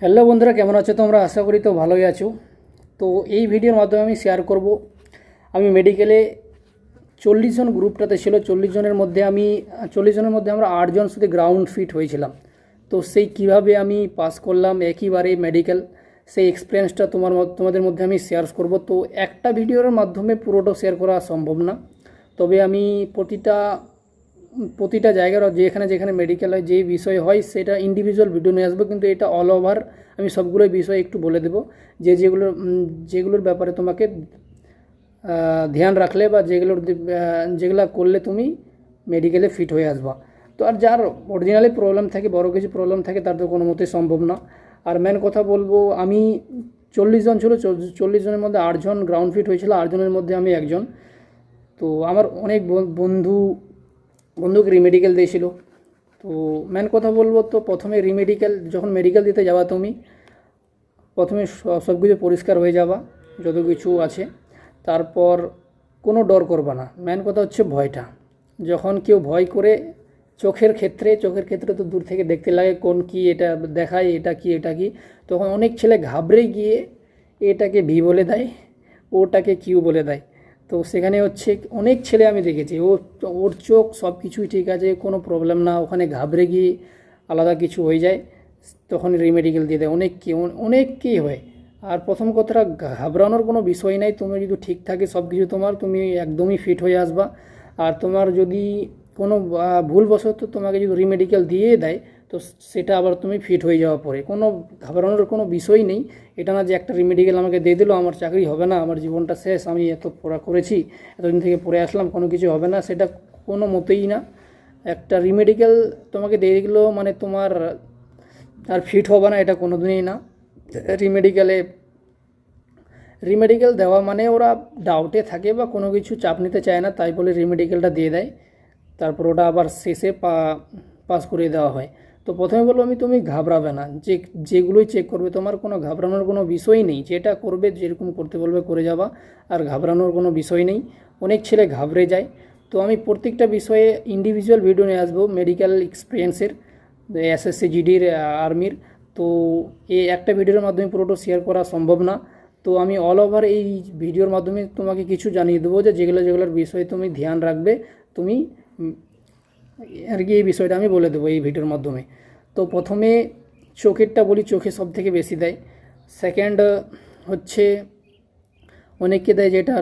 Hello বন্ধুরা, কেমন আছো তোমরা? আশা করি তো ভালোই আছো। তো এই ভিডিওর মাধ্যমে আমি শেয়ার করব, আমি মেডিকেলে 40 জন গ্রুপটাতে ছিল। 40 জনের মধ্যে আমরা 8 জন শুধু গ্রাউন্ড ফিট হয়েছিলাম। তো সেই কিভাবে আমি পাস করলাম একইবারে মেডিকেল, সেই এক্সপিরিয়েন্সটা তোমাদের মধ্যে আমি শেয়ার করব। তো একটা ভিডিওর মাধ্যমে পুরোটা শেয়ার করা সম্ভব না, তবে আমি প্রতিটা জায়গার যেখানে যেখানে মেডিকেল হয়, যেই বিষয় হয় সেটা ইন্ডিভিজুয়াল ভিডিও নিয়ে আসবো, কিন্তু এটা অল ওভার আমি সবগুলো বিষয় একটু বলে দেবো, যেগুলোর ব্যাপারে তোমাকে ধ্যান রাখলে বা যেগুলো করলে তুমি মেডিকেলে ফিট হয়ে আসবা। তো আর যার অরিজিনালি প্রবলেম থাকে, বড় কিছু প্রবলেম থাকে, তার তো কোনো মতেই সম্ভব না। আর মেন কথা বলবো, আমি 40 জন ছিল, 40 জনের মধ্যে 8 জন গ্রাউন্ড ফিট হয়েছিল, 8 জনের মধ্যে আমি একজন। তো আমার অনেক বন্ধুকে রিমেডিকেল দিয়েছিল। তো মেন কথা বলবো, তো প্রথমে যখন মেডিকেল দিতে যাবা তুমি, প্রথমে সব কিছু পরিষ্কার হয়ে যাবা, যত কিছু আছে। তারপর কোনো ডর করবা না। মেন কথা হচ্ছে ভয়টা। যখন কেউ ভয় করে, চোখের ক্ষেত্রে তো দূর থেকে দেখতে লাগে কোন কি এটা দেখায়, এটা কি, তখন অনেক ছেলে ঘাবড়ে গিয়ে এটাকে ভি বলে দেয়, ওটাকে কিউ বলে দেয়। তো সেখানে হচ্ছে অনেক ছেলে আমি দেখেছি, ওর চোখ সব কিছুই ঠিক আছে, কোনো প্রবলেম না, ওখানে ঘাবড়ে গিয়ে আলাদা কিছু হয়ে যায়, তখন রিমেডিকেল দিয়ে দেয়। অনেককেই হয়। আর প্রথম কথাটা, ঘাবড়ানোর কোনো বিষয় নাই। তুমি যদি ঠিক থাকে সব কিছু তোমার, তুমি একদমই ফিট হয়ে আসবা। আর তোমার যদি কোনো ভুলবশত তোমাকে যদি রিমেডিকেল দিয়ে দেয়, তো সেটা আবার তুমি ফিট হয়ে যাওয়া পরে কোনো ঘাবড়ানোর কোনো বিষয় নেই। এটা না যে একটা রিমেডিকেল আমাকে দিয়ে দিল, আমার চাকরি হবে না, আমার জীবনটা শেষ, আমি এত পড়া করেছি, এতদিন থেকে পড়ে আসলাম, কোনো কিছু হবে না, সেটা কোনো মতেই না। একটা রিমেডিকেল তোমাকে দিয়ে দিল মানে তোমার আর ফিট হবে না, এটা কোনো দিনই না। রিমেডিকেলে রিমেডিকেল দেওয়া মানে ওরা ডাউটে থাকে বা কোনো কিছু চাপ নিতে চায় না, তাই বলে রিমেডিকেলটা দিয়ে দেয়। তারপর ওটা আবার শেষে পাস করে দেওয়া হয়। তো প্রথমে বলবো আমি, তুমি ঘাবড়াবে না, যেগুলোই চেক করবে তোমার কোনো ঘাবড়ানোর কোনো বিষয় নেই। যেটা করবে, যেরকম করতে বলবে করে যাবা, আর ঘাবড়ানোর কোনো বিষয় নেই। অনেক ছেলে ঘাবড়ে যায়। তো আমি প্রত্যেকটা বিষয়ে ইন্ডিভিজুয়াল ভিডিও নিয়ে আসবো মেডিকেল এক্সপিরিয়েন্সের, এসএসসি জিডির, আর্মির। তো এই একটা ভিডিওর মাধ্যমে পুরোটা শেয়ার করা সম্ভব না। তো আমি অল ওভার এই ভিডিওর মাধ্যমে তোমাকে কিছু জানিয়ে দেবো, যে যেগুলোর বিষয়ে তুমি ধ্যান রাখবে, তুমি আর কি এই বিষয়টা আমি বলে দেবো এই ভিডিওর মাধ্যমে। তো প্রথমে চোখেরটা বলি, চোখে সব থেকে বেশি দেয়। সেকেন্ড হচ্ছে অনেককে দেয় যেটা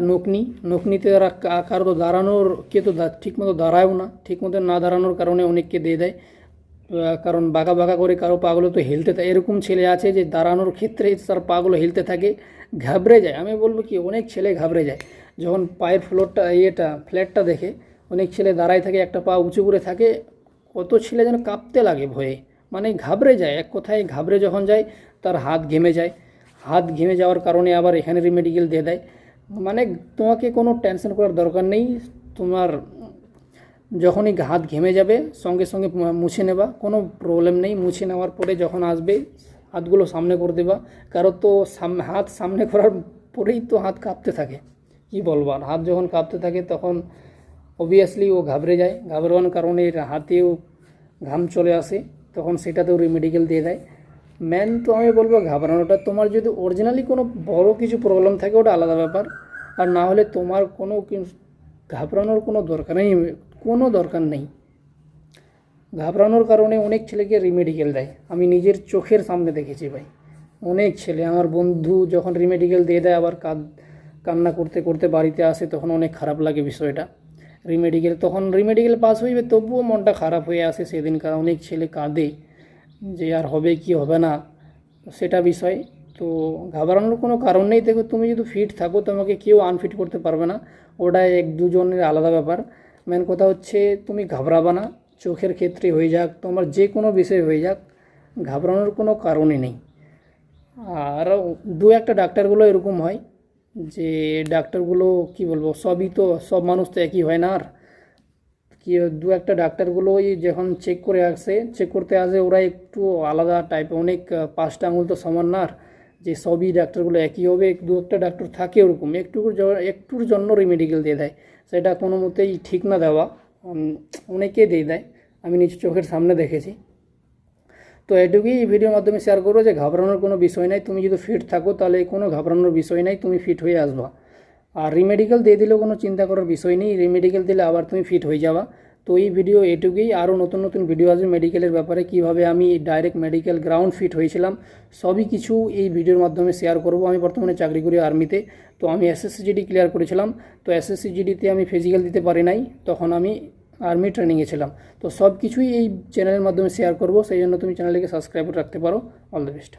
নকনিতে ওরা কারো তো দাঁড়ানোর, কে তো ঠিকমতো দাঁড়ায়ও না, ঠিকমতো না দাঁড়ানোর কারণে অনেককে দিয়ে দেয়। কারণ বাঁকা বাঁকা করে কারো পাগুলো তো হিলতে থাকে, এরকম ছেলে আছে যে দাঁড়ানোর ক্ষেত্রে তার পাগুলো হিলতে থাকে, ঘাবড়ে যায়। আমি বলবো কি, অনেক ছেলে ঘাবড়ে যায় যখন পায়ের ফ্ল্যাটটা দেখে। অনেক ছেলে দাঁড়ায় থাকে, একটা পা উঁচু করে থাকে, কত ছেলে যেন কাঁপতে লাগে ভয়ে, মানে ঘাবড়ে যায়। এক কথায় ঘাবড়ে যখন যায়, তার হাত ঘেমে যায়। হাত ঘেমে যাওয়ার কারণে আবার এখানে রিমেডিকেল দিয়ে দেয়। মানে তোমাকে কোনো টেনশন করার দরকার নেই। তোমার যখনই হাত ঘেমে যাবে, সঙ্গে সঙ্গে মুছে নেবা, কোনো প্রবলেম নেই। মুছে নেওয়ার পরে যখন আসবে, হাতগুলো সামনে করে দেবা। কারো তো হাত সামনে করার পরেই তো হাত কাঁপতে থাকে, কি বলবো। আর হাত যখন কাঁপতে থাকে, তখন অবভিয়াসলি ও ঘাবড়ে যায়। ঘাবড়ানোর কারণে হাতেও ঘাম চলে আসে, তখন সেটাতেও রিমেডিকেল দিয়ে দেয়। মেন তো আমি বলবো ঘাবড়ানোটা, তোমার যদি অরিজিনালি কোনো বড় কিছু প্রবলেম থাকে, ওটা আলাদা ব্যাপার। আর না হলে তোমার ঘাবড়ানোর কোনো দরকার নেই। ঘাবড়ানোর কারণে অনেক ছেলেকে রিমেডিকেল দেয়, আমি নিজের চোখের সামনে দেখেছি ভাই। অনেক ছেলে, আমার বন্ধু যখন রিমেডিকেল দিয়ে দেয়, আবার কান্না করতে করতে বাড়িতে আসে, তখন অনেক খারাপ লাগে বিষয়টা। তখন রিমেডিকেল পাস হইবে, তবুও মনটা খারাপ হয়ে আসে সেদিনকার। অনেক ছেলে কাঁদে যে আর হবে কি হবে না, সেটা বিষয়। তো ঘাবড়ানোর কোনো কারণ নেই। দেখো, তুমি যদি ফিট থাকো, তোমাকে কেউ আনফিট করতে পারবে না, ওটা এক দুজনের আলাদা ব্যাপার। মেন কথা হচ্ছে, তুমি ঘাবড়াবা না। চোখের ক্ষেত্রে হয়ে যাক, তোমার যে কোনো বিষয় হয়ে যাক, ঘাবড়ানোর কোনো কারণই নেই। আর দু একটা ডাক্তারগুলো এরকম হয় যে ডাক্তারগুলো, কি বলবো, সব মানুষ তো একই হয় না। আর কি, দু একটা ডাক্তারগুলো ওই যখন চেক করতে আসে, ওরা একটু আলাদা টাইপের, অনেক 5টা আঙুল তো সমান না। আর যে সবই ডাক্তারগুলো একই হবে, দু একটা ডাক্তার থাকে ওরকম, একটুর জন্য রিমেডিকেল দিয়ে দেয়। সেটা কোনো মতেই ঠিক না দেওয়া। অনেকেই দিয়ে দেয়, আমি নিজ চোখের সামনে দেখেছি। তো এটুকুই এই ভিডিওর মাধ্যমে শেয়ার করবো যে ঘাবড়ানোর কোনো বিষয় নাই। তুমি যদি ফিট থাকো তাহলে কোনো ঘাবড়ানোর বিষয় নাই, তুমি ফিট হয়ে আসবা। আর রিমেডিকেল দিয়ে দিলেও কোনো চিন্তা করার বিষয় নেই, রিমেডিকেল দিলে আবার তুমি ফিট হয়ে যাবা। তো এই ভিডিও এটুকুই। আরও নতুন নতুন ভিডিও আসবে মেডিকেলের ব্যাপারে, কিভাবে আমি ডাইরেক্ট মেডিকেল গ্রাউন্ড ফিট হয়েছিলাম সবই কিছু এই ভিডিওর মাধ্যমে শেয়ার করব। আমি বর্তমানে চাকরি করি আর্মিতে, তো আমি এসএসসিজিডি ক্লিয়ার করেছিলাম। তো এসএসসিজিডিতে আমি ফিজিক্যাল দিতে পারি নাই, তখন আমি আর্মি ট্রেনিংয়ে ছিলাম। তো সব কিছুই এই চ্যানেলের মাধ্যমে শেয়ার করব, সেই জন্য তুমি চ্যানেলটিকে সাবস্ক্রাইব রাখতে পারো। All the best.